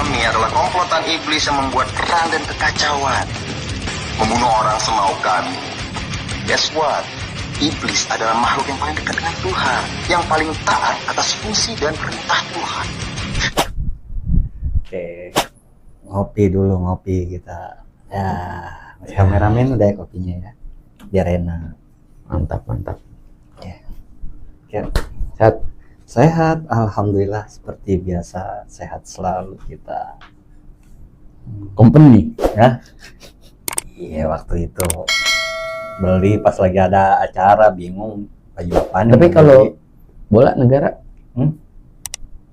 kami adalah komplotan iblis yang membuat perang dan kekacauan, membunuh orang semau kami. Guess what? Iblis adalah makhluk yang paling dekat dengan Tuhan, yang paling taat atas fungsi dan perintah Tuhan. Oke, ngopi kita. Ya, kameramen udah ya kopinya ya, biar enak. Mantap. Ya. Sehat, alhamdulillah, seperti biasa, sehat selalu kita. Company Ya, iya waktu itu beli pas lagi ada acara, bingung baju apaan. tapi kalau bola negara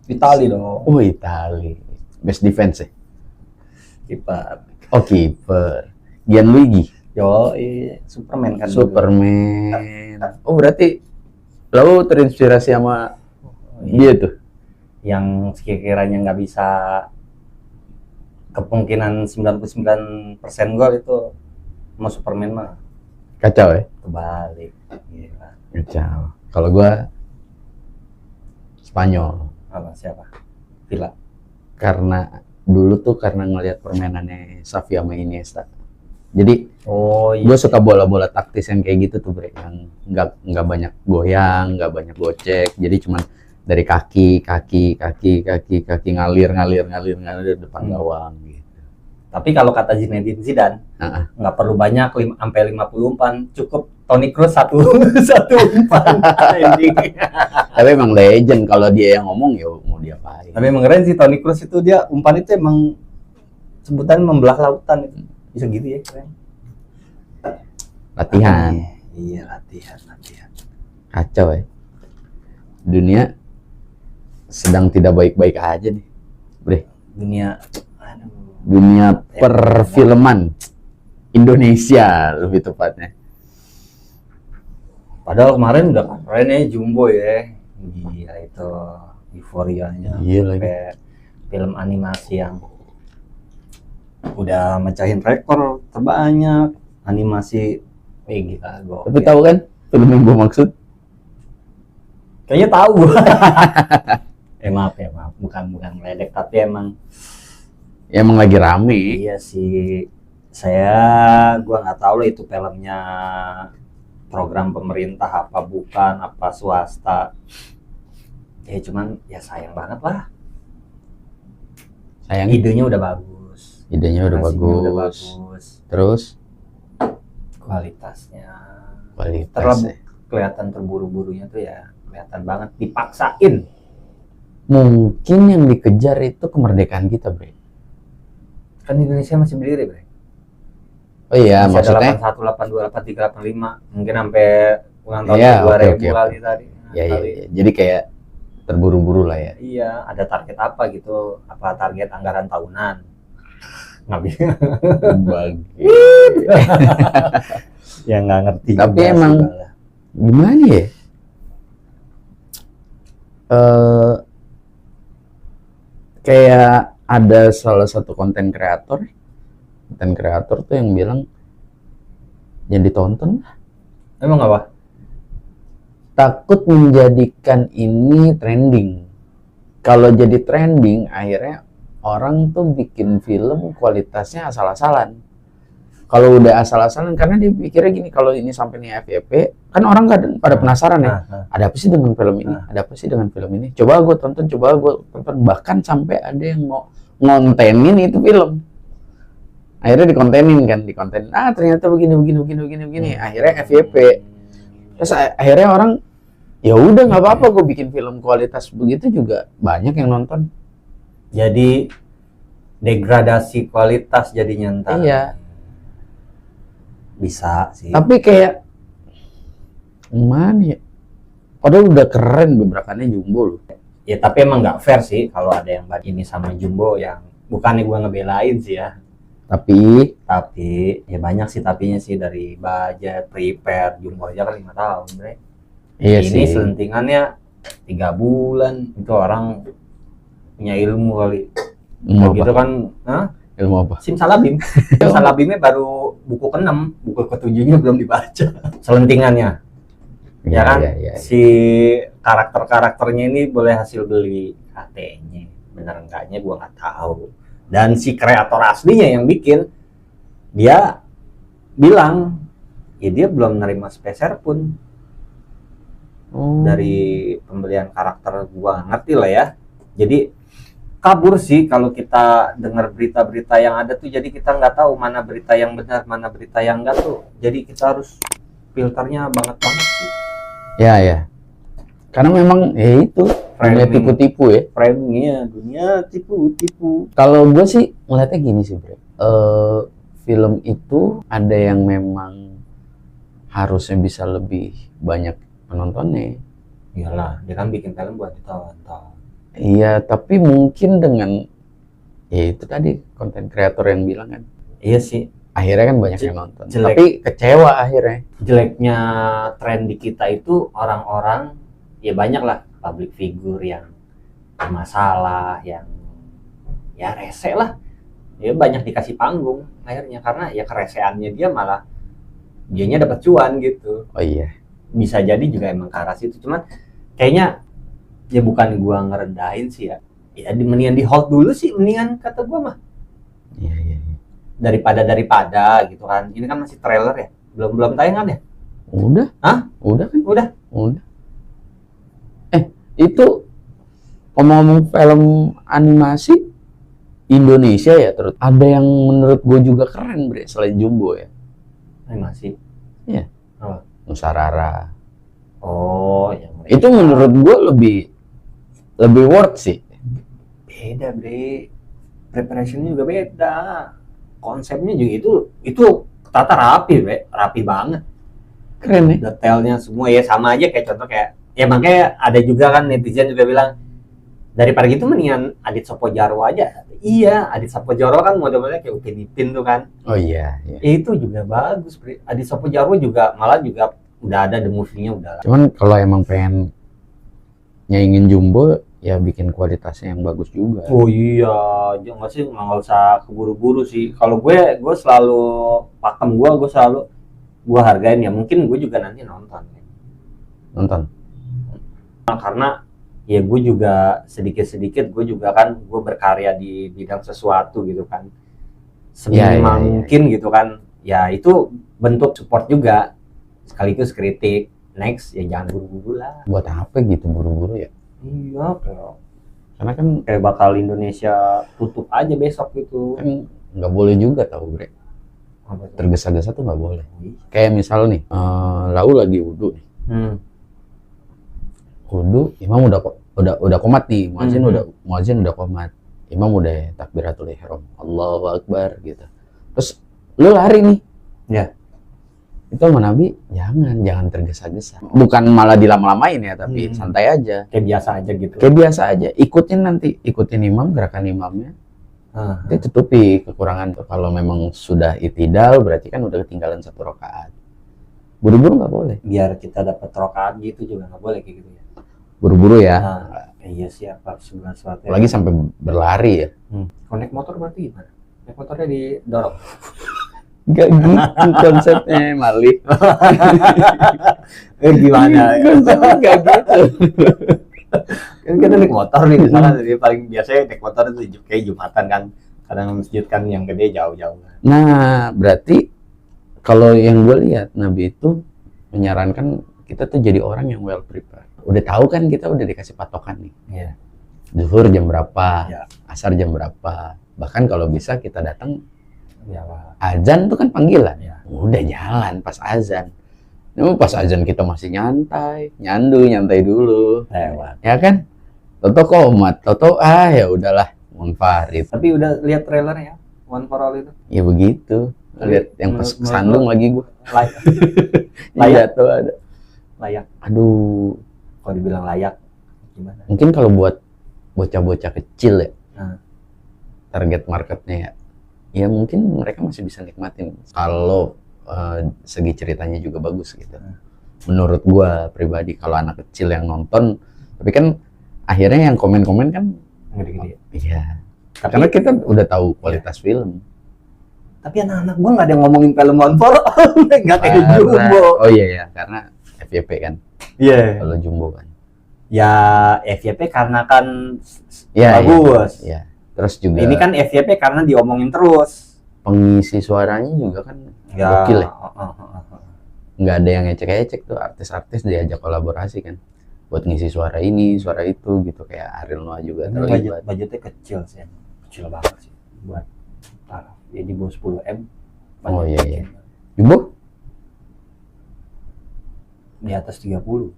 Itali dong, oh Itali best defense ya. kiper. Oh kiper Gianluigi Yo, Superman kan. Superman. Oh berarti lo terinspirasi sama dia tuh. Yang sekiranya nggak bisa, kemungkinan 99% gol itu sama Superman mah Kacau ya. kebalik. Gila. Kacau. Kalau gua Spanyol Apa siapa? Villa. karena dulu tuh karena ngelihat permainannya Xavi sama Iniesta. Jadi Oh iya. gue suka bola-bola taktis yang kayak gitu tuh, Bre, yang nggak banyak goyang, nggak banyak gocek, jadi cuman dari kaki ngalir depan gawang gitu. Tapi kalau kata Zinedine Zidane, nggak perlu banyak sampai 50 umpan, cukup Toni Kroos satu umpan. Tapi emang legend, kalau dia yang ngomong ya mau diapain. Tapi emang keren sih Toni Kroos itu, dia umpan itu emang sebutan membelah lautan itu. Bisa gitu ya, keren. Latihan. Iya, latihan. Kacau ya. Dunia sedang tidak baik-baik aja nih, Bre. Dunia perfilman Indonesia lebih tepatnya. Padahal kemarin udah keren ya Jumbo ya. Gila itu euforianya. Iya lagi. Sampai film animasi yang udah mecahin rekor terbanyak animasi. Gila, gokil. Tapi tahu kan film yang gue maksud? Kayaknya tahu. Maaf, bukan meledek, tapi emang Ya emang lagi rame. iya sih. Gua nggak tahu lah itu filmnya program pemerintah apa bukan, apa swasta. Ya cuman ya sayang banget lah. Sayang Idenya udah bagus. idenya udah Narasinya udah bagus. bagus. Terus Kualitasnya kualitasnya. kelihatan terburu-burunya tuh ya kelihatan banget dipaksain. Mungkin yang dikejar itu kemerdekaan kita, Bre. Kan Indonesia masih berdiri, Bre. Oh iya, Masih maksudnya ada 81, 82, 83, 85. Mungkin sampai ulang tahun Iya, 2000 oke. kali tadi. ya, Kali. jadi kayak terburu-buru lah ya. Iya, ada target apa gitu? Apa target anggaran tahunan? Nggak bisa. Bagi. Ya nggak ngerti. Tapi juga emang sih, Bang. gimana ya? Kayak ada salah satu konten kreator tuh yang bilang jangan ditonton lah. Emang apa? Takut menjadikan ini trending. Kalau jadi trending, akhirnya orang tuh bikin film kualitasnya asal-asalan. Kalau udah asal-asalan, karena dia pikirnya gini, kalau ini sampai nih FYP, kan orang pada penasaran ya, ada apa sih dengan film ini? Ada apa sih dengan film ini? Coba gue tonton, bahkan sampai ada yang mau ngontenin itu film. Akhirnya dikontenin. Ternyata begini. Akhirnya FYP. Terus akhirnya orang, ya udah nggak apa-apa, gue bikin film kualitas begitu juga banyak yang nonton. Jadi degradasi kualitas jadinya ntar. Iya. Bisa sih. Tapi kayak mana ya? Padahal udah keren gebrakannya Jumbo loh. Ya tapi emang nggak fair sih kalau ada yang ini sama Jumbo, yang bukannya gua ngebelain sih ya. Tapi Ya banyak sih tapinya sih, dari budget, prepare, Jumbo aja kan 5 tahun, Bre. iya Ini sih. selentingannya 3 bulan. Itu orang punya ilmu kali. Ilmu Gitu apa? kan, hah? Ilmu apa? Simsalabim. Simsalabimnya baru buku ke-6, buku ke-7-nya belum dibaca. Selentingannya. Ya kan? Iya. Si karakter-karakternya ini boleh hasil beli katanya. bener enggaknya gue nggak tahu. Dan si kreator aslinya yang bikin, dia bilang ya dia belum nerima speser pun dari pembelian karakter. Gue ngerti lah ya, jadi kabur sih kalau kita dengar berita-berita yang ada tuh. Jadi kita nggak tahu mana berita yang benar, mana berita yang enggak tuh. Jadi kita harus filternya banget sih. Ya. Karena memang ya itu dunia tipu-tipu ya. Framingnya dunia tipu-tipu. Kalau gue sih ngeliatnya gini sih, Bre. Film itu ada yang memang harusnya bisa lebih banyak penontonnya. Iyalah, dia kan bikin film buat ditonton. Iya, tapi mungkin dengan ya itu tadi konten kreator yang bilang kan. Iya sih. Akhirnya kan banyak yang nonton. Jelek. Tapi kecewa akhirnya. Jeleknya tren di kita itu orang-orang, ya banyak lah public figure yang bermasalah, yang ya rese lah. Ya banyak dikasih panggung akhirnya, karena ya kereseannya dia malah dianya dapat cuan gitu. Oh iya. Bisa jadi juga emang ke arah situ. Cuman kayaknya ya bukan gua ngerendahin sih ya. Ya mendingan di hold dulu sih, mendingan kata gua mah. Iya. Daripada gitu kan. Ini kan masih trailer ya. Belum tayangan ya? Udah. Hah? Udah kan? Udah. Itu ngomong-ngomong film animasi Indonesia ya, terus ada yang menurut gue juga keren, Bre, selain Jumbo ya. Animasi. Iya. Apa? Nusarara. Oh, yang Itu menurut gue lebih worth sih. beda, Bre. Preparationnya juga beda. Konsepnya juga itu tata rapi, Bre. Rapi banget. Keren ya. Detailnya semua ya sama aja kayak contoh kayak ya, makanya ada juga kan netizen juga bilang daripada gitu mendingan Adit Sopojaro aja. Iya, Adit Sopojaro kan model-modelnya kayak Upin Ipin tuh kan. Oh iya. Itu juga bagus, Bre. Adit Sopojaro juga malah juga udah ada the movie-nya udah. Cuman kalau emang pengen nyaingin Jumbo ya bikin kualitasnya yang bagus juga. Oh iya, jangan sih, nggak usah keburu-buru sih. Kalau gue selalu pakem gue selalu gue hargain ya. Mungkin gue juga nanti nonton. Karena ya gue juga sedikit-sedikit gue juga kan gue berkarya di bidang sesuatu gitu kan. Seminimal mungkin gitu kan. Ya itu bentuk support juga. Sekaligus kritik. Next ya jangan buru-buru lah. Buat apa gitu buru-buru ya? Iya, karena kan kayak bakal Indonesia tutup aja besok gitu. Kan nggak boleh juga tahu, Bre. Tergesa-gesa tuh nggak boleh. Kayak misal nih, Lau lagi wudu nih. Wudu, imam udah qomat nih, muadzin udah qomat. Imam udah takbiratul ihram, Allahu Akbar gitu. Terus lu lari nih. Ya. Itu sama Nabi jangan tergesa-gesa. Bukan malah dilama-lamain ya, tapi santai aja. Kayak biasa aja gitu. Kayak biasa aja. Ikutin imam, gerakan imamnya. Itu tutupi kekurangan. Kalau memang sudah itidal berarti kan udah ketinggalan 1 rakaat. Buru-buru nggak boleh. Biar kita dapat rakaat gitu juga nggak boleh kayak gitu ya. Buru-buru ya. Iya siapa sebulan suatu. Apalagi sampai berlari ya. Kalau naik motor berarti gimana? Naik motornya didorong. Gak gitu konsepnya, Malik. Gimana? Konsepnya gak gitu. Kan kita naik motor nih, misalkan jadi paling biasanya naik motor itu kayak Jumatan kan. Kadang masjid kan yang gede jauh-jauh. Nah, berarti kalau yang gue lihat Nabi itu menyarankan kita tuh jadi orang yang well prepared. Udah tahu kan kita udah dikasih patokan nih. Iya. Zuhur jam berapa, Ya. asar jam berapa. Bahkan kalau bisa kita datang Ya, Pak. azan tuh kan panggilan. Ya. Udah jalan pas azan. Nah, pas azan kita masih nyantai dulu. Lewat. Ya kan? Toto komat, ya udahlah, munfarid. Tapi udah lihat trailernya One for All itu? Ya begitu. Lihat yang pas kesandung lagi gua. Layak tuh ada. Layak. Aduh, Kalau dibilang layak gimana? mungkin kalau buat bocah-bocah kecil ya. Target marketnya ya. Ya mungkin mereka masih bisa nikmatin kalau segi ceritanya juga bagus gitu. Menurut gua pribadi kalau anak kecil yang nonton, tapi kan akhirnya yang komen-komen kan Gede-gede. iya. Karena kita udah tahu kualitas film. Tapi anak-anak gua nggak ada yang ngomongin film One for All, nggak kayak Jumbo. Oh iya ya, karena FYP kan. Iya. Kalau Jumbo kan. Ya FYP karena kan Ya, bagus. ya. Terus juga Ini kan FYP karena diomongin terus. pengisi suaranya juga kan Ya. gokil ya. Nggak ada yang ecek-ecek tuh, artis-artis diajak kolaborasi kan buat ngisi suara ini, suara itu gitu, kayak Ariel Noah juga terlibat. Budgetnya kecil sih, kecil banget sih buat parah. Jadi di bawah 10 M. Oh iya iya. Jumbo? Di atas 30.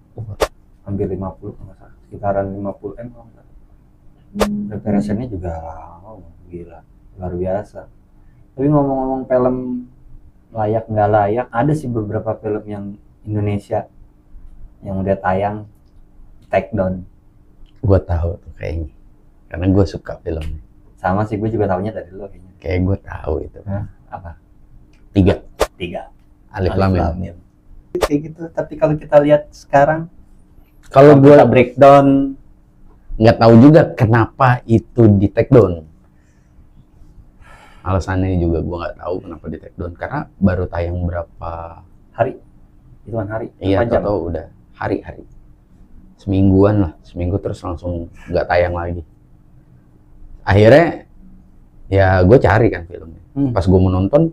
Hampir 50 kalau nggak salah. Sekitaran 50 M kalau nggak salah. Preparationnya juga gila, luar biasa. Tapi ngomong-ngomong film layak nggak layak, ada sih beberapa film yang Indonesia yang udah tayang. Take Down. Gue tahu tuh kayaknya, karena gue suka filmnya. Sama sih, gue juga tahunya dari lo kayaknya. Kayak gue tahu itu. Apa? 3 Alif Lam Mim. Kayak gitu. Tapi kalau kita lihat sekarang, Kalau gue kita breakdown, nggak tahu juga kenapa itu di take down. Alasannya juga gue nggak tahu kenapa di take down, karena baru tayang berapa hari, hitungan hari, iya berapa jam? atau udah hari-hari, semingguan lah, seminggu terus langsung nggak tayang lagi. Akhirnya ya gue cari kan filmnya. Pas gue mau nonton,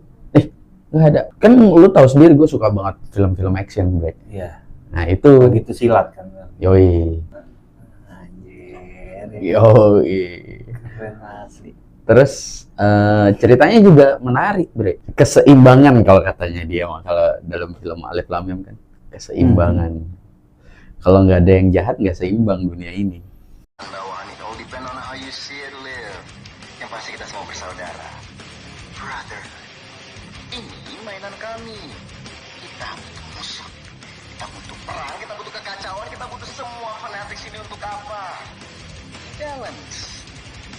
nggak ada. Kan lu tahu sendiri gue suka banget film-film action, Bre. Iya. Nah itu Begitu silat kan. yoi Anjir. yoi. Keren asli. Terus ceritanya juga menarik, Bre. Keseimbangan kalau katanya dia mah, kalau dalam film Alif Lam Mim kan keseimbangan. Kalau nggak ada yang jahat, nggak seimbang dunia ini. Wah, ini all depend on how you see it, live. Yang pasti kita semua bersaudara. Brother, ini mainan kami. Kita butuh musuh. Kita butuh perang, kita butuh kekacauan, kita butuh semua fanatik sini untuk apa? Balance.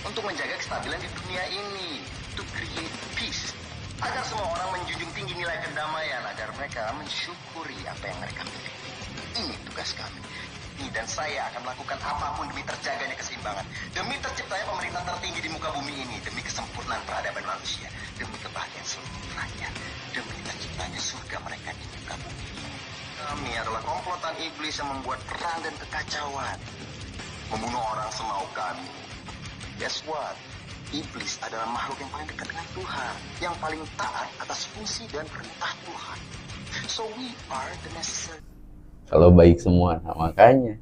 Untuk menjaga kestabilan di dunia ini. To create peace. Agar semua orang menjunjung tinggi nilai kedamaian. Agar mereka mensyukuri apa yang mereka miliki. Ini tugas kami. Ini dan saya akan melakukan apapun demi terjaganya keseimbangan. Demi terciptanya pemerintah tertinggi di muka bumi ini. Demi kesempurnaan peradaban manusia. Demi kebahagiaan seluruh rakyat. Demi terciptanya surga mereka di muka bumi ini. Kami adalah komplotan iblis yang membuat perang dan kekacauan. Membunuh orang semau kami. Guess what? Iblis adalah makhluk yang paling dekat dengan Tuhan. Yang paling taat atas fungsi dan perintah Tuhan. So we are the necessary. Kalau baik semua, nah makanya.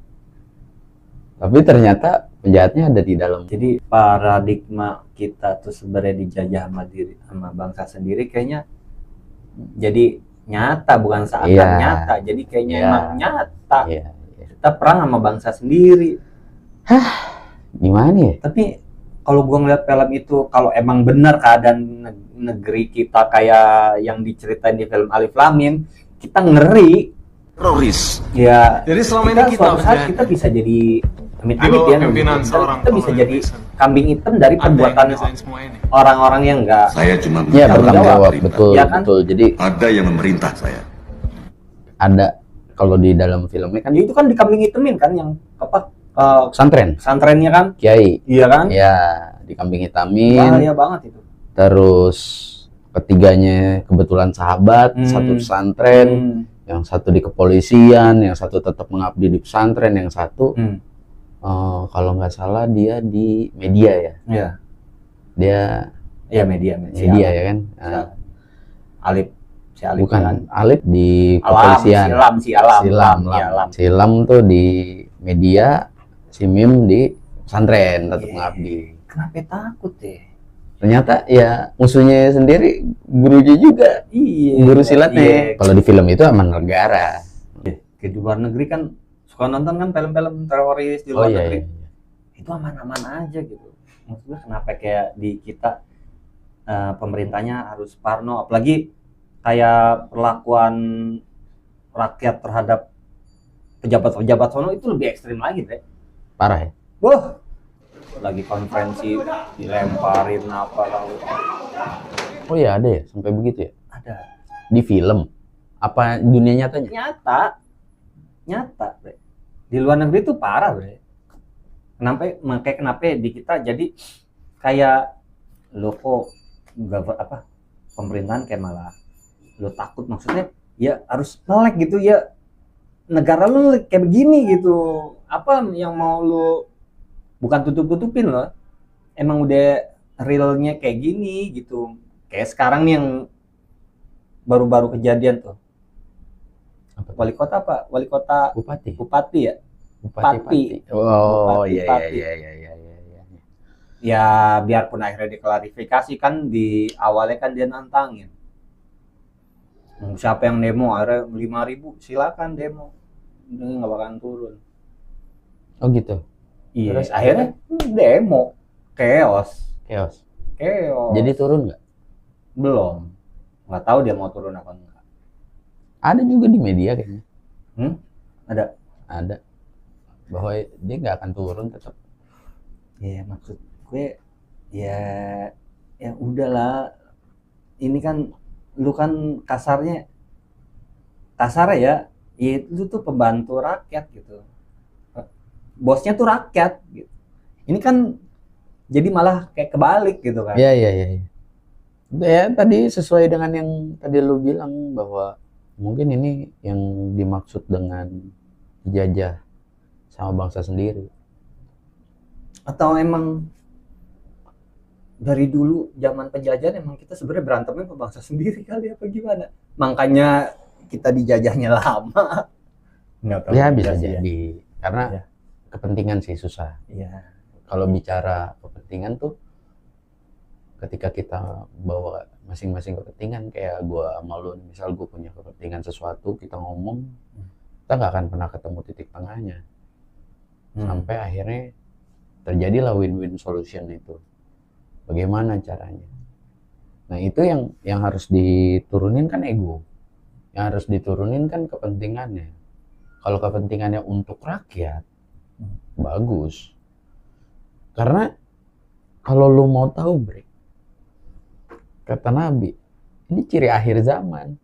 Tapi ternyata penjahatnya ada di dalam. Jadi paradigma kita tuh sebenarnya dijajah sama bangsa sendiri kayaknya jadi nyata, bukan seakan nyata. Jadi kayaknya emang nyata. Kita perang sama bangsa sendiri. Gimana ya? Tapi kalau gua ngeliat film itu, kalau emang benar keadaan negeri kita kayak yang diceritain di film Alif Lam Mim, kita ngeri. Teroris. Ya, Jadi selama ini kita suatu saat kita bisa jadi amit-amit ya, pimpinan seorang kita bisa jadi organisasi. kambing hitam dari Ada perbuatan yang desain semua ini. orang-orang yang enggak. Saya cuma Ya bertanggung jawab, perintah. betul, Ya kan? betul. Jadi Ada yang memerintah saya. ada kalau di dalam filmnya kan Itu kan dikambing hitamin kan, yang apa pesantren, pesantrennya kan, kiai, iya kan? ya dikambing hitamin. Bahaya banget itu. Terus ketiganya kebetulan sahabat, satu pesantren, yang satu di kepolisian, yang satu tetap mengabdi di pesantren, yang satu kalau nggak salah dia di media ya. Iya. Dia Iya, media media ya kan. Alif, si Alif Bukan kan? Alif di Alam, kepolisian. Silam. Silam tuh di media, si Mim di pesantren tetap mengabdi. Kenapa takut ya? Ternyata ya musuhnya sendiri gurunya juga. Iya. Guru silatnya. Iya. Kalau di film itu aman negara. Di luar negeri kan suka nonton kan film-film teroris di luar negeri. Iya. Itu aman-aman aja gitu. Maksudnya kenapa kayak di kita pemerintahnya harus parno, apalagi kayak perlakuan rakyat terhadap pejabat-pejabat sono itu lebih ekstrim lagi deh. Parah ya. Wah, lagi konferensi dilemparin apa lalu. Oh iya ada ya sampai begitu ya. Ada. Di film. Apa dunia nyatanya? Nyata bre. Di luar negeri tuh parah bre. Kenapa di kita jadi kayak lo kok nggak pemerintahan kayak malah lo takut, maksudnya ya harus melek gitu ya, negara lo kayak begini gitu, Apa yang mau lu bukan tutup-tutupin loh. Emang udah realnya kayak gini gitu. Kayak sekarang nih yang baru-baru kejadian tuh. Apa tuh? Wali kota apa? Wali kota Bupati. Bupati ya? Bupati. Pati. Oh Bupati, iya Pati. iya. Ya biarpun akhirnya diklarifikasi kan di awalnya kan dia nantangin. Siapa yang demo akhirnya 5.000 silakan demo. Dia nggak bakalan turun. Oh gitu. Iya. Terus Akhirnya demo. Chaos. Jadi turun nggak? Belum. Nggak tahu dia mau turun apa enggak. Ada juga di media kayaknya. Ada. Ada. Bahwa dia nggak akan turun tetap. Ya maksud gue ya udahlah. Ini kan lu kan kasar ya itu tuh pembantu rakyat gitu. Bosnya tuh rakyat gitu. Ini kan jadi malah kayak kebalik gitu kan. Iya. Ya tadi sesuai dengan yang tadi lu bilang bahwa mungkin ini yang dimaksud dengan dijajah sama bangsa sendiri. Atau emang dari dulu zaman penjajahan emang kita sebenarnya berantemnya ke bangsa sendiri kali apa gimana? Makanya kita dijajahnya lama. Nggak tahu Ya juga bisa sih jadi karena Ya. kepentingan sih susah. Iya. Kalau bicara kepentingan tuh ketika kita bawa masing-masing kepentingan kayak gua sama lu, misal gua punya kepentingan sesuatu, kita ngomong, kita nggak akan pernah ketemu titik tengahnya. Sampai akhirnya terjadilah win-win solution itu. Bagaimana caranya? Nah itu yang harus diturunin kan ego, yang harus diturunin kan kepentingannya. Kalau kepentingannya untuk rakyat, bagus. Karena kalau lu mau tahu Bre, kata Nabi, ini ciri akhir zaman.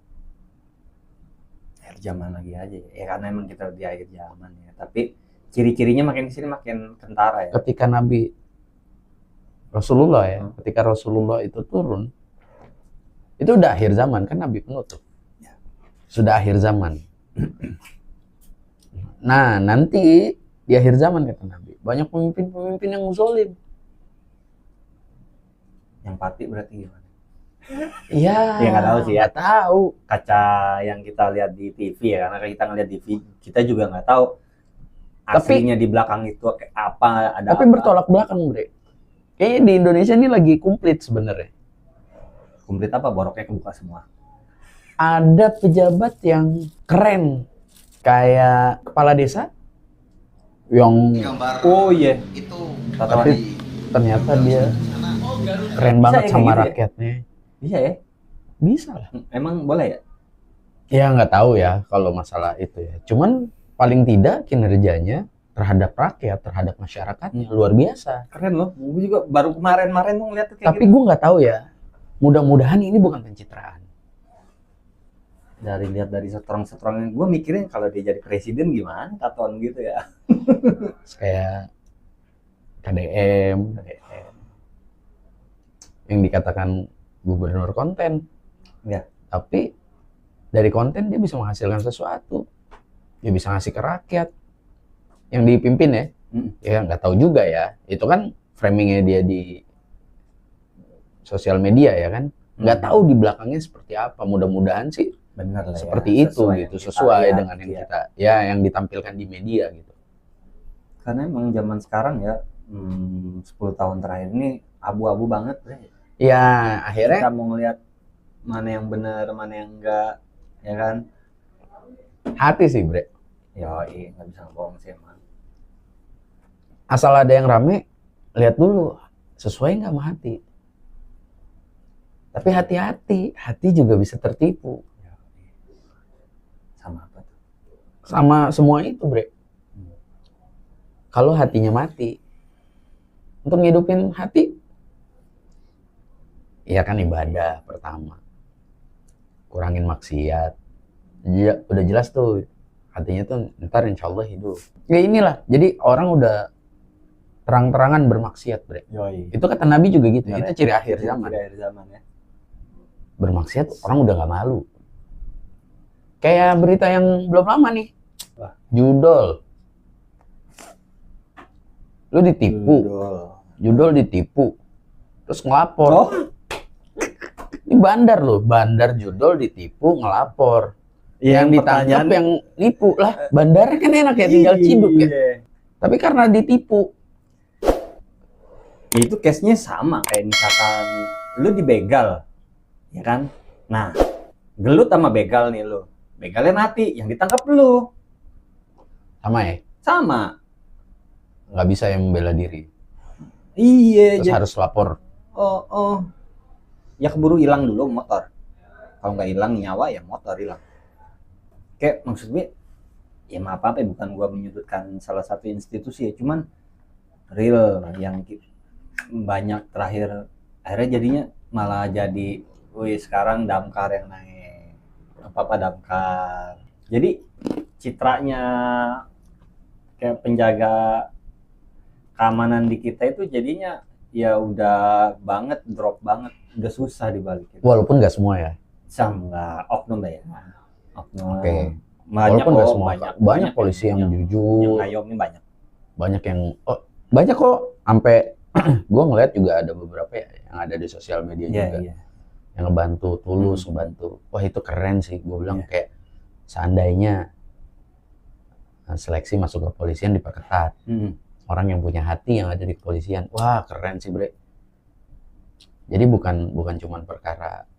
Akhir zaman lagi aja ya karena emang kita di akhir zaman ya. Tapi ciri-cirinya makin kesini makin kentara ya. Ketika Nabi Rasulullah ya, ketika Rasulullah itu turun, itu udah akhir zaman kan Nabi penutup. Sudah akhir zaman. Nah, nanti di akhir zaman kata Nabi, banyak pemimpin-pemimpin yang zalim. Yang pati berarti gimana? Iya. Ya nggak tahu sih ya. Nggak tahu. Kaca yang kita lihat di TV ya karena kita ngeliat di TV kita juga nggak tahu aslinya di belakang itu kayak apa ada. Tapi apa. bertolak belakang Bre. Kayaknya di Indonesia ini lagi komplit sebenarnya. Komplit apa boroknya kebuka semua. Ada pejabat yang keren kayak kepala desa yang Oh iya. Itu tapi ternyata dia keren banget ya, sama kayak gitu ya? rakyatnya. Bisa ya? Bisa lah. Emang boleh ya? Ya nggak tahu ya kalau masalah itu ya. Cuman paling tidak kinerjanya terhadap rakyat, terhadap masyarakatnya luar biasa. Keren loh. Gue juga baru kemarin tuh ngeliat tuh kayak Tapi gitu. gue nggak tahu ya. Mudah-mudahan ini bukan pencitraan. Lihat dari seterong-seterongnya gue mikirin kalau dia jadi presiden gimana tatoan gitu ya. Kayak KDM yang dikatakan gubernur konten. Ya. Tapi dari konten dia bisa menghasilkan sesuatu. Dia bisa ngasih ke rakyat yang dipimpin ya. Ya nggak tahu juga ya. Itu kan framingnya dia di sosial media ya kan. Nggak tahu di belakangnya seperti apa. Mudah-mudahan sih Bener lah seperti ya. itu gitu. Sesuai dengan yang kita yang ditampilkan di media gitu. Karena emang zaman sekarang ya 10 tahun terakhir ini abu-abu banget. Ya akhirnya Kita mau ngeliat mana yang benar, mana yang enggak, ya kan? hati sih Bre. Yoi, nggak bisa bohong sih emang. Asal ada yang rame, lihat dulu sesuai nggak sama hati. Tapi hati-hati, hati juga bisa tertipu. Sama apa tuh? Sama semua itu Bre. Kalau hatinya mati, untuk ngidupin hati, ya kan ibadah pertama. Kurangin maksiat. Ya, udah jelas tuh hatinya tuh ntar insya Allah hidup. Ya inilah, jadi orang udah terang-terangan bermaksiat Bre. Yoi. Itu kata Nabi juga gitu, Benar, itu ciri akhir zaman. Ciri akhir zaman ya. Bermaksiat orang udah gak malu. Kayak berita yang belum lama nih. Wah. Judol. Lu ditipu, judul ditipu, terus ngelapor. Oh, Ini bandar loh, bandar judul ditipu ngelapor. Yang ditangkap yang nipu lah, bandarnya kan enak ya, tinggal ciduk ya. Tapi karena ditipu. Ya, itu case-nya sama kayak misalkan lu dibegal, ya kan? Nah, gelut sama begal nih lu. Begalnya mati, yang ditangkap lu. Sama ya? Sama. Nggak bisa yang membela diri. Iya, Terus harus lapor. Oh. Ya keburu hilang dulu motor. Kalau nggak hilang nyawa ya motor hilang. Kayak maksud gue, ya maaf apa ya, bukan gua menyudutkan salah satu institusi ya, cuman real yang banyak terakhir akhirnya jadinya malah jadi, wih sekarang damkar yang naik, apa damkar. Jadi citranya kayak penjaga keamanan di kita itu jadinya ya udah banget, drop banget, udah susah dibalikin. Walaupun nggak semua ya. Sama oknum ya. Oknum. Oke. Banyak Walaupun nggak kok, semua. Banyak polisi yang jujur. Yang ngayomi banyak. Banyak yang banyak kok, sampai gue ngeliat juga ada beberapa ya yang ada di sosial media juga. Iya. Yang ngebantu, tulus ngebantu. Wah itu keren sih, gue bilang kayak seandainya seleksi masuk ke kepolisian diperketat. Orang yang punya hati yang ada di kepolisian, wah keren sih bre. Jadi bukan cuma perkara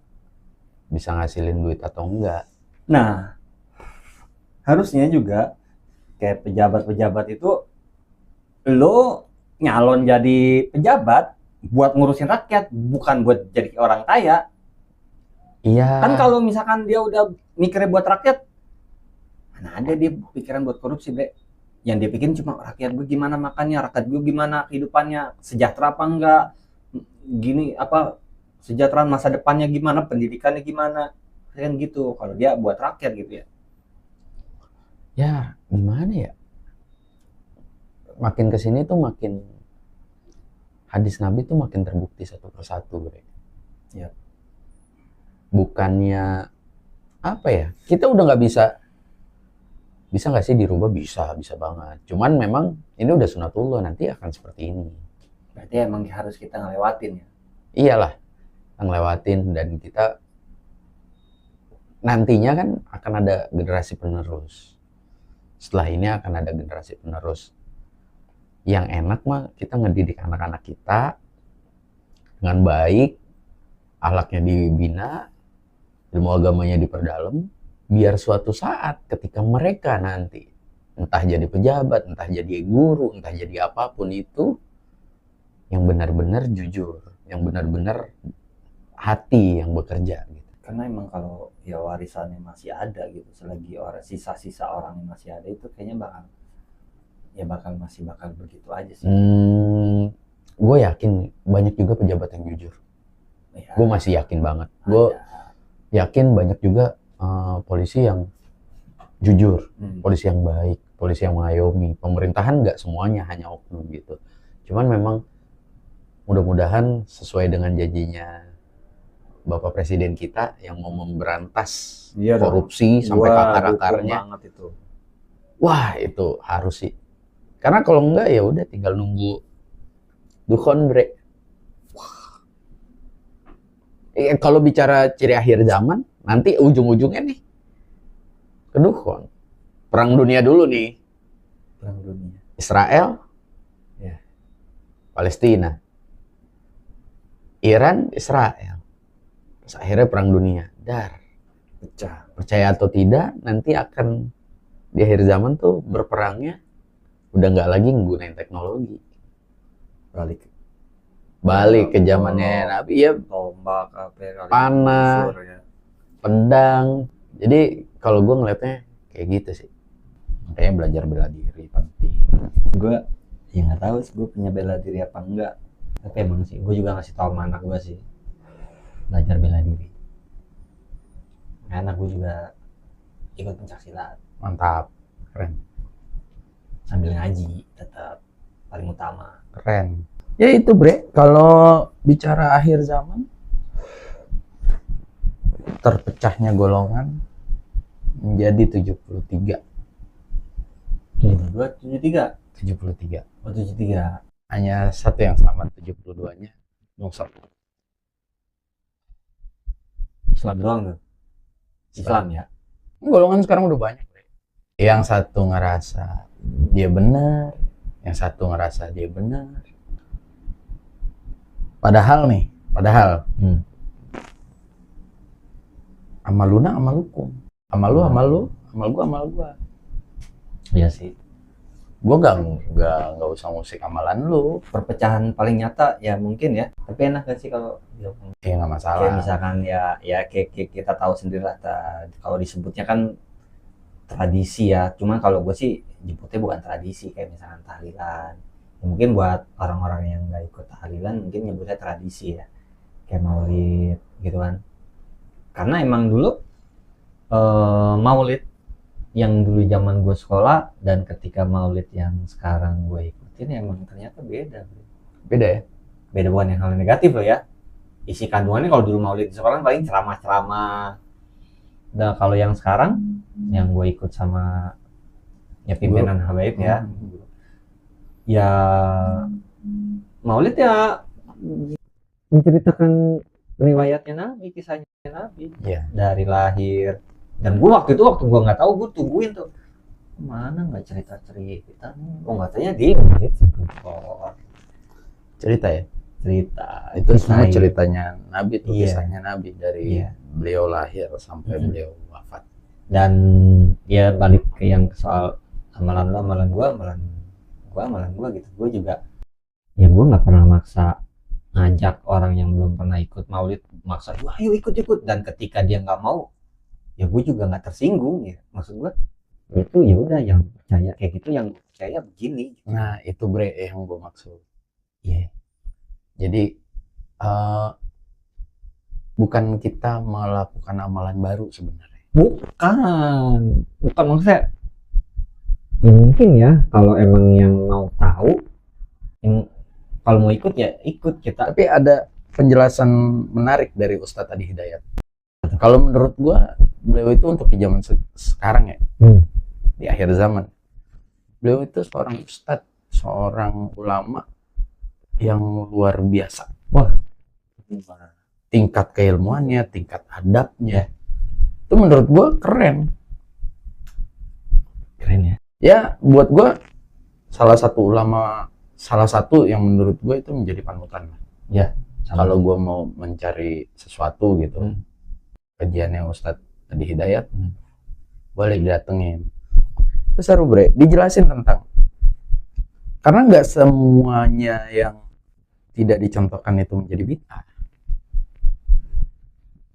bisa ngasilin duit atau enggak. Nah, harusnya juga kayak pejabat-pejabat itu lo nyalon jadi pejabat buat ngurusin rakyat, bukan buat jadi orang kaya. Iya. Kan kalau misalkan dia udah mikirnya buat rakyat, mana ada dia pikiran buat korupsi, bre. Yang dia pikirin cuma rakyat gue gimana makannya, rakyat gue gimana kehidupannya, sejahtera apa enggak, gini apa, kesejahteraan masa depannya gimana, pendidikannya gimana, kan gitu. Kalau dia buat rakyat gitu ya. Ya gimana ya? Makin kesini tuh makin hadis Nabi tuh makin terbukti satu persatu, bre. Ya. Bukannya apa ya? Kita udah nggak bisa nggak sih dirubah? Bisa banget. Cuman memang ini udah sunatullah, nanti akan seperti ini. Berarti emang harus kita ngelewatin ya. Iyalah, ngelewatin, dan kita nantinya kan akan ada generasi penerus. Setelah ini akan ada generasi penerus. Yang enak mah kita ngedidik anak-anak kita dengan baik, akhlaknya dibina, ilmu agamanya diperdalam, biar suatu saat ketika mereka nanti entah jadi pejabat, entah jadi guru, entah jadi apapun itu, yang benar-benar jujur, yang benar-benar hati yang bekerja gitu. Karena emang kalau ya warisannya masih ada gitu, selagi orang sisa-sisa orang yang masih ada itu kayaknya bakal begitu aja sih. Gue yakin banyak juga pejabat yang jujur. Ya, gue masih yakin banget. Gue yakin banyak juga polisi yang jujur, polisi yang baik, polisi yang mengayomi. Pemerintahan nggak semuanya hanya oknum gitu. Cuman memang mudah-mudahan sesuai dengan janjinya Bapak Presiden kita yang mau memberantas korupsi sampai ke akar-akarnya. Wah itu harus sih. Karena kalau enggak ya udah tinggal nunggu dukhon, bre. Kalau bicara ciri akhir zaman, nanti ujung-ujungnya nih ke dukhon. Perang dunia dulu nih. Perang dunia. Israel, Palestina, Iran, Israel. Terus akhirnya perang dunia. Pecah. Percaya atau tidak, nanti akan di akhir zaman tuh berperangnya udah nggak lagi menggunakan teknologi. Balik ke zamannya Nabi ya, tombak, panah, pedang. Jadi kalau gue ngeliatnya kayak gitu sih. Makanya belajar bela diri penting. Gue ya nggak tahu sih gue punya bela diri apa enggak. Tapi emang sih gue juga ngasih tau sama anak gue sih belajar bela diri. Anak gue juga ikut pencaksilat. Mantap, keren. Sambil ngaji tetap paling utama. Keren. Ya itu bre, kalau bicara akhir zaman, terpecahnya golongan menjadi 73. 72, 73? 73. Oh 73. hanya satu yang selamat, 72-nya nyungsep. Islam doang tuh. Islam ya. Golongan sekarang udah banyak. Yang satu ngerasa dia benar, yang satu ngerasa dia benar. Padahal amaluna amalukum, amal lu, amal gua. Iya sih. Gua nggak usah ngusik amalan lu. Perpecahan paling nyata ya mungkin ya. Tapi enak gak sih kalau Ya nggak masalah. kayak misalkan kayak kita tahu sendiri lah, kalau disebutnya kan tradisi ya. Cuman kalau gue sih nyebutnya bukan tradisi, kayak misalkan tahlilan. Ya, mungkin buat orang-orang yang nggak ikut tahlilan mungkin nyebutnya tradisi ya. Kayak maulid gitu kan. Karena emang dulu maulid yang dulu zaman gue sekolah dan ketika maulid yang sekarang gue ikutin emang ternyata beda. Beda ya? Beda, bukan yang hal negatif loh ya. Isi kandungannya kalau dulu maulid di sekolah paling ceramah-ceramah. Nah kalau yang sekarang yang gue ikut sama ya pimpinan Habaib ya, ya maulid ya menceritakan riwayatnya Nabi, kisahnya Nabi dari lahir. Dan gue waktu gue nggak tahu, gue tungguin tuh mana nggak cerita nih, gue nggak tanya di maulid cerita itu semua ceritanya Nabi tuh, kisahnya Nabi dari beliau lahir sampai beliau wafat. Dan ya balik ke yang soal amalan gua gitu. Gue juga ya gue nggak pernah maksa ngajak orang yang belum pernah ikut maulid, maksa ayo ikut, dan ketika dia nggak mau ya gue juga nggak tersinggung ya. Maksud gue itu ya udah, yang percaya kayak gitu, yang percaya begini. Nah itu bre yang gue maksud. Iya. Jadi bukan kita melakukan amalan baru sebenarnya. Bukan maksudnya. Ya mungkin ya kalau emang yang mau tahu, yang kalau mau ikut ya ikut kita. Tapi ada penjelasan menarik dari Ustadz Adi Hidayat. Kalau menurut gua beliau itu untuk di zaman sekarang ya, di akhir zaman, beliau itu seorang ustadz, seorang ulama yang luar biasa. Wah, tingkat keilmuannya, tingkat adabnya, itu menurut gua keren ya. Ya buat gua salah satu yang menurut gua itu menjadi panutan ya. Kalau gua mau mencari sesuatu gitu, kajiannya Ustadz Adi Hidayat, boleh datengin. Itu seru bre, dijelasin tentang, karena nggak semuanya yang tidak dicontohkan itu menjadi bid'ah.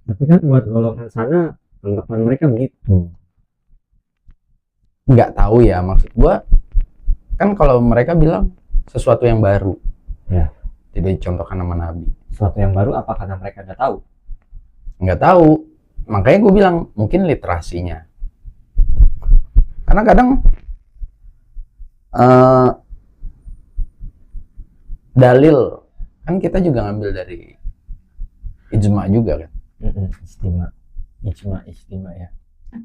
Tapi kan buat golongan sana anggapan mereka begitu. Nggak tahu ya, maksud gua kan kalau mereka bilang sesuatu yang baru ya, tidak dicontohkan sama Nabi. Sesuatu yang baru apa karena mereka nggak tahu? Nggak tahu, makanya gue bilang mungkin literasinya. Karena kadang dalil kan kita juga ngambil dari ijma juga kan. Ijma ya.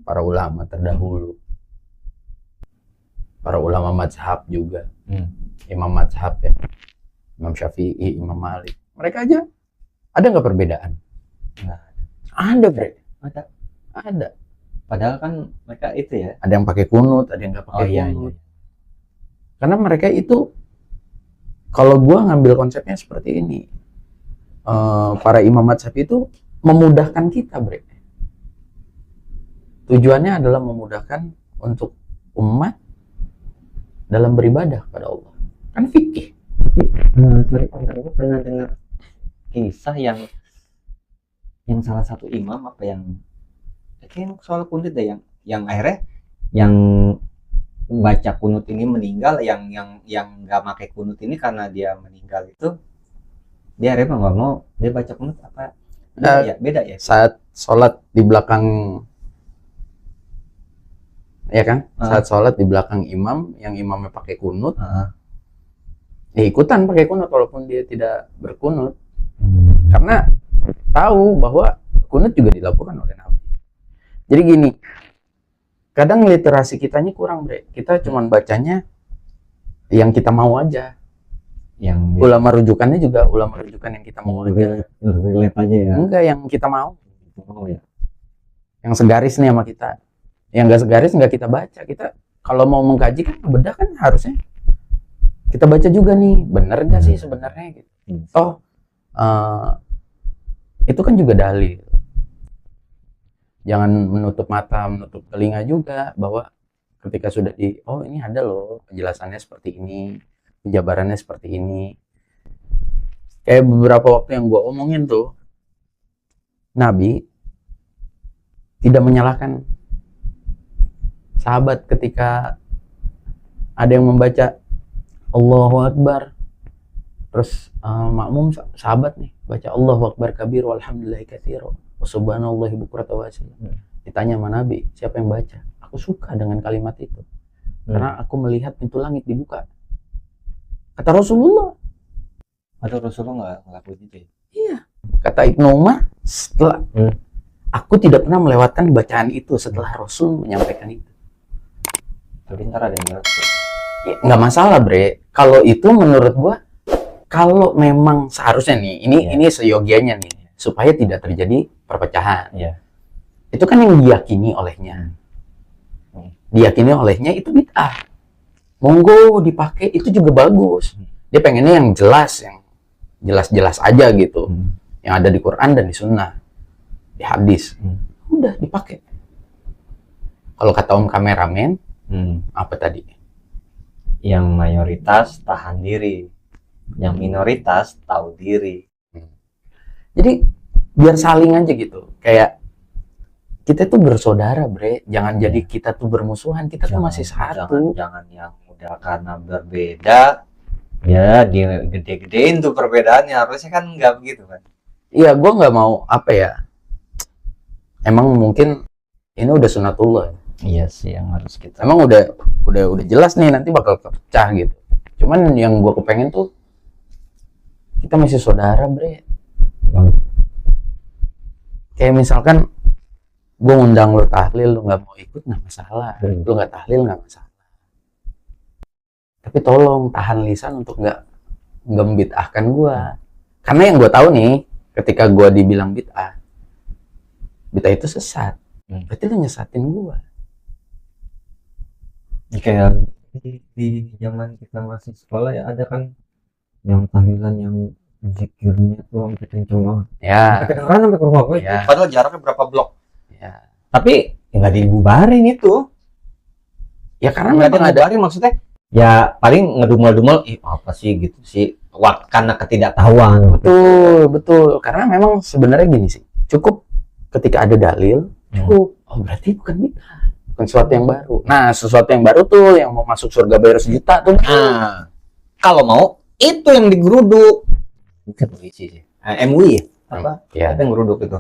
Para ulama terdahulu, para ulama mazhab juga, imam mazhab ya, Imam Syafi'i, Imam Malik, mereka aja ada nggak perbedaan? Nggak ada bre, ada. Padahal kan mereka itu ya, ada yang pakai kunut, ada yang nggak pakai kunut. Iya. Karena mereka itu, kalau gua ngambil konsepnya seperti ini, para imam mazhab itu memudahkan kita bre. Tujuannya adalah memudahkan untuk umat dalam beribadah kepada Allah. Kan fikih. Tapi sorry, gue pernah dengar kisah yang salah satu imam apa yang kayak soal kunut deh, yang akhirnya yang baca kunut ini meninggal, yang nggak pakai kunut ini karena dia meninggal itu, dia akhirnya nggak mau dia baca kunut apa? Beda ya. Saat sholat di belakang, ya kan? Saat sholat di belakang imam, yang imamnya pakai kunut, ya ikutan pakai kunut walaupun dia tidak berkunut. Karena tahu bahwa kunut juga dilakukan oleh Nabi. Jadi gini, kadang literasi kitanya kurang bre. Kita cuman bacanya yang kita mau aja. Yang Ulama rujukannya juga ulama rujukan yang kita mau. relate aja ya. Enggak yang kita mau. Oh ya. Yang segaris nih sama kita. Yang enggak segaris enggak kita baca. Kita kalau mau mengkaji kan bedah kan harusnya kita baca juga nih, bener gak sih sebenarnya gitu. Oh, itu kan juga dalil. Jangan menutup mata, menutup telinga juga bahwa ketika sudah oh ini ada loh penjelasannya seperti ini, penjabarannya seperti ini. Kayak beberapa waktu yang gue omongin tuh, Nabi tidak menyalahkan sahabat ketika ada yang membaca Allahu Akbar, terus makmum sahabat nih baca Allahu Akbar kabir walhamdulillahi katsira wa subhanallahi bukratan wa asila. Ditanya sama Nabi, siapa yang baca? Aku suka dengan kalimat itu karena aku melihat pintu langit dibuka. Kata Rasulullah. Atau Rasulullah nggak ngelakuin itu? Iya. Kata Ibnu Umar, setelah aku tidak pernah melewatkan bacaan itu setelah Rasul menyampaikan itu. Tapi ntar ada yang bilang Ya, nggak masalah bre, kalau itu menurut gua kalau memang seharusnya nih ini seyogianya nih supaya tidak terjadi perpecahan. Itu kan yang diyakini olehnya. Diyakini olehnya itu bid'ah. Monggo dipakai itu juga bagus. Dia pengennya yang jelas, yang jelas-jelas aja gitu. Yang ada di Quran dan di Sunnah, di hadis. Udah dipakai. Kalau kata om kameramen, apa tadi? yang mayoritas tahan diri, yang minoritas tahu diri. Jadi biar saling aja gitu. Kayak kita tuh bersaudara, bre. Jangan jadi kita tuh bermusuhan. Kita tuh masih satu. Jangan yang udah karena berbeda ya digede-gedein tuh perbedaannya. Harusnya kan nggak begitu kan. Iya, gua nggak mau apa ya. Emang mungkin ini udah sunatullah. Iya sih yang harus kita. Emang udah jelas nih nanti bakal pecah gitu. Cuman yang gua kepengen tuh kita masih saudara, bre. Kayak misalkan gue ngundang lo tahlil, lo nggak mau ikut nggak masalah. Lo nggak tahlil nggak masalah. Tapi tolong tahan lisan untuk nggak membid'ahkan gue. Karena yang gue tahu nih, ketika gue dibilang bid'ah itu sesat. Berarti lo nyesatin gue. Kayak di zaman kita masih sekolah ya ada kan yang tahlilan yang zikirnya tuh sampai kenceng banget. Ya. Kedengeran sampai ke rumah gue. Ya. Padahal jaraknya berapa blok. Ya. Tapi nggak dibubarin itu. Ya karena Nggak memang ada. dibubarin maksudnya. Ya paling ngedumel-dumel, apa sih gitu sih. Karena ketidaktahuan. Betul. Karena memang sebenarnya gini sih. Cukup ketika ada dalil, cukup. Oh berarti bukan bid'ah. Bukan sesuatu yang baru. Nah, sesuatu yang baru tuh yang mau masuk surga bayar sejuta tuh. Nah, kalau mau itu yang digeruduk. Bukan MUI sih. MUI ya? Apa? Ya. Apa yang geruduk itu?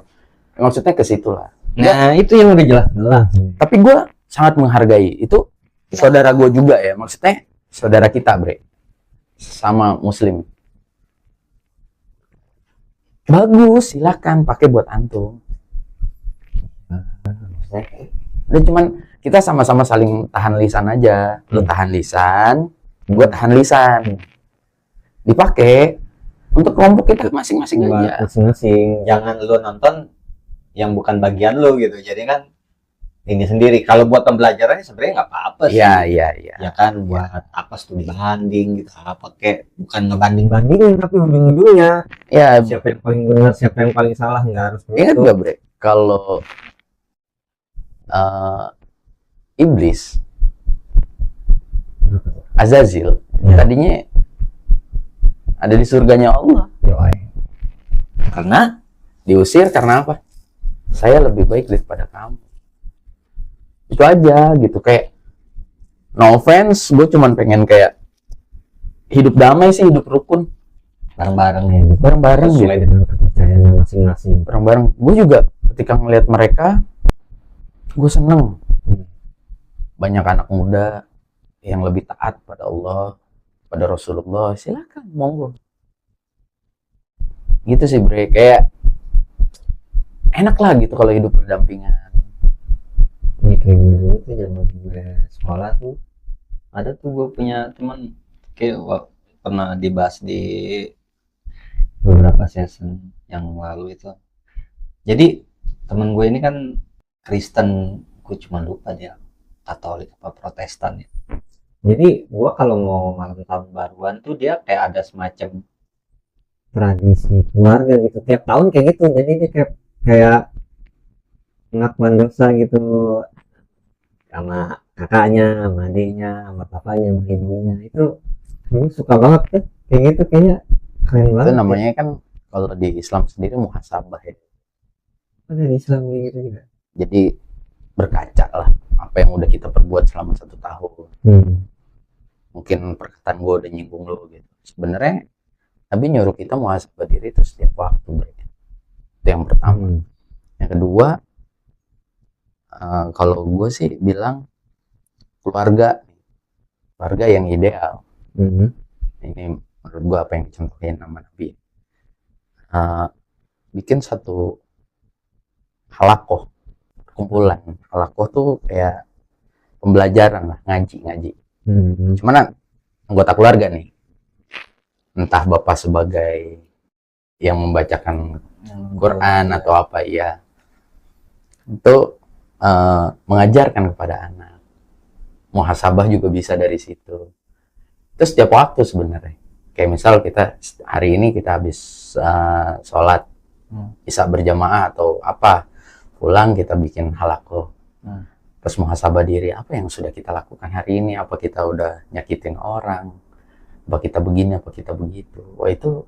Maksudnya ke situ lah. Nah, itu yang udah jelas. Tapi gue sangat menghargai itu saudara gue juga ya. Maksudnya saudara kita, bre. Sama muslim. Bagus, silakan pakai buat antum. Udah cuman kita sama-sama saling tahan lisan aja. Lu tahan lisan, gue tahan lisan. Dipakai untuk kelompok kita masing-masing aja. Masing-masing. Jangan lu nonton yang bukan bagian lu gitu. Jadi kan ini sendiri. Kalau buat pembelajarannya sebenarnya nggak apa-apa sih. Iya. Ya kan buat apa studi banding gitu. Apa kayak bukan ngebanding-bandingin tapi ujung-ujungnya Ya, siapa yang paling benar, siapa yang paling salah nggak harus ingat begitu. gak, bre? Kalau iblis Azazil tadinya ada di surganya Allah. Karena diusir karena apa? Saya lebih baik daripada kamu. Itu aja gitu, kayak no offense, gue cuman pengen kayak hidup damai sih, hidup rukun. Bareng-bareng ya gitu. Bareng-bareng gitu. Sesuai dengan kepercayaannya masing-masing. Bareng-bareng. Gue juga ketika ngelihat mereka, gue seneng. Banyak anak muda yang lebih taat pada Allah, pada Rasulullah. Silakan, monggo. Gitu sih, bre. Kayak enak lah gitu kalau hidup berdampingan. Ini kayak gue dulu tuh zaman gue sekolah tuh ada tuh gue punya teman kayak pernah dibahas di beberapa season yang lalu itu. Jadi temen gue ini kan Kristen, gue cuma lupa dia Katolik apa Protestan ya. Jadi gue kalau mau malam tahun baruan tuh dia kayak ada semacam tradisi keluarga gitu tiap tahun kayak gitu. Jadi dia kayak pengakuan dosa gitu sama kakaknya, sama adiknya, sama papanya, sama ibunya. Itu gue suka banget tuh kayak gitu, kayaknya keren Itu banget. namanya kan kalau di Islam sendiri muhasabah ya. Ada di Islam kayak gitu juga. Jadi berkaca lah apa yang udah kita perbuat selama 1 tahun. Mungkin perkataan gue udah nyinggung lo gitu. Sebenarnya Nabi nyuruh kita muhasabah diri itu setiap waktu, bro. Itu yang pertama. Yang kedua, kalau gue sih bilang keluarga yang ideal. Ini menurut gue apa yang dicontohin sama Nabi. Bikin satu halakoh, kumpulan. Halakoh tuh kayak pembelajaran lah, ngaji. Cuman anggota keluarga nih, entah bapak sebagai yang membacakan Quran atau apa ya, itu mengajarkan kepada anak. Muhasabah juga bisa dari situ. Terus setiap waktu sebenarnya, kayak misal kita hari ini kita habis sholat isya berjamaah atau apa, pulang kita bikin halakoh. Terus muhasabah diri, apa yang sudah kita lakukan hari ini, apa kita udah nyakitin orang, apa kita begini, apa kita begitu. Wah, itu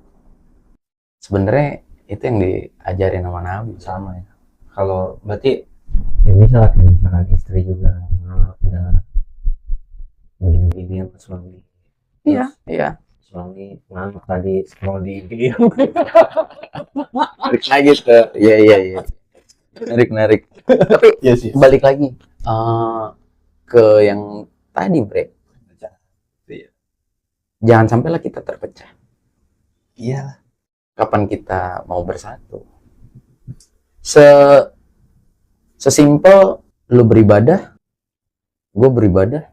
sebenarnya itu yang diajarin sama Nabi. Sama ya. Kalau berarti ya bisa kayak misalkan istri juga udah begini sama suami. Iya. Suami ngantuk tadi scroll di IG. Narik lagi tuh. Iya. Narik. Tapi Iya sih. balik lagi ke yang tadi, Bre. Iya. Jangan sampailah kita terpecah. Iya. Kapan kita mau bersatu? Sesimpel lu beribadah, gue beribadah.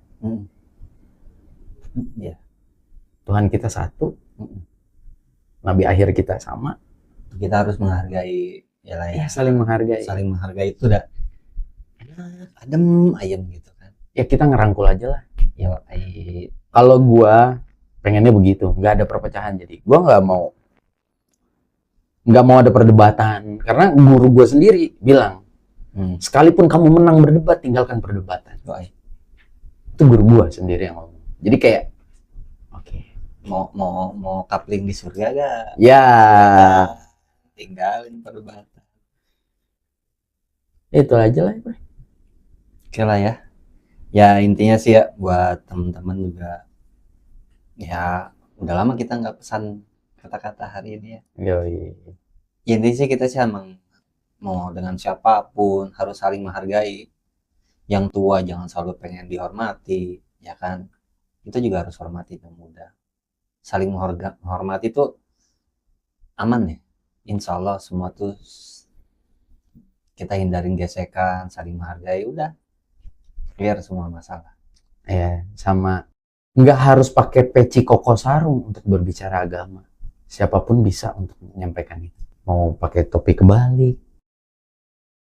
Iya. Tuhan kita satu. Nabi akhir kita sama. Kita harus menghargai ya lah ya. Saling menghargai. Saling menghargai itu udah enak, adem ayem gitu kan. Ya kita ngerangkul aja lah. Ya Kalau gua pengennya begitu, nggak ada perpecahan. Jadi gua nggak mau ada perdebatan, karena guru gua sendiri bilang, sekalipun kamu menang berdebat, tinggalkan perdebatan. Itu guru gua sendiri yang ngomong. Jadi kayak mau coupling di surga gak? Ya, tinggalin perdebatan. itu aja lah. Oke lah ya. Ya intinya sih ya buat teman-teman juga, ya udah lama kita nggak pesan kata-kata hari ini ya. Yoi. Ya, intinya sih kita sih emang mau dengan siapapun harus saling menghargai. Yang tua jangan selalu pengen dihormati, ya kan? Kita juga harus hormati yang muda. Saling menghormati itu aman ya. Insya Allah semua tuh kita hindarin gesekan, saling menghargai, udah clear semua masalah. Ya, sama nggak harus pakai peci koko sarung untuk berbicara agama. Siapapun bisa untuk menyampaikan itu. Mau pakai topi kebalik,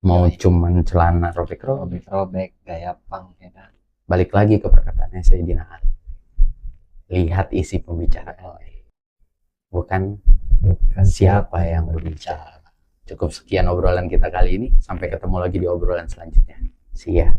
mau cuman celana robek-robek, gaya punk ya kan. Balik lagi ke perkataannya Sayyidina Ali. Lihat isi pembicaraan. Bukan siapa yang berbicara. Cukup sekian obrolan kita kali ini. Sampai ketemu lagi di obrolan selanjutnya. See ya.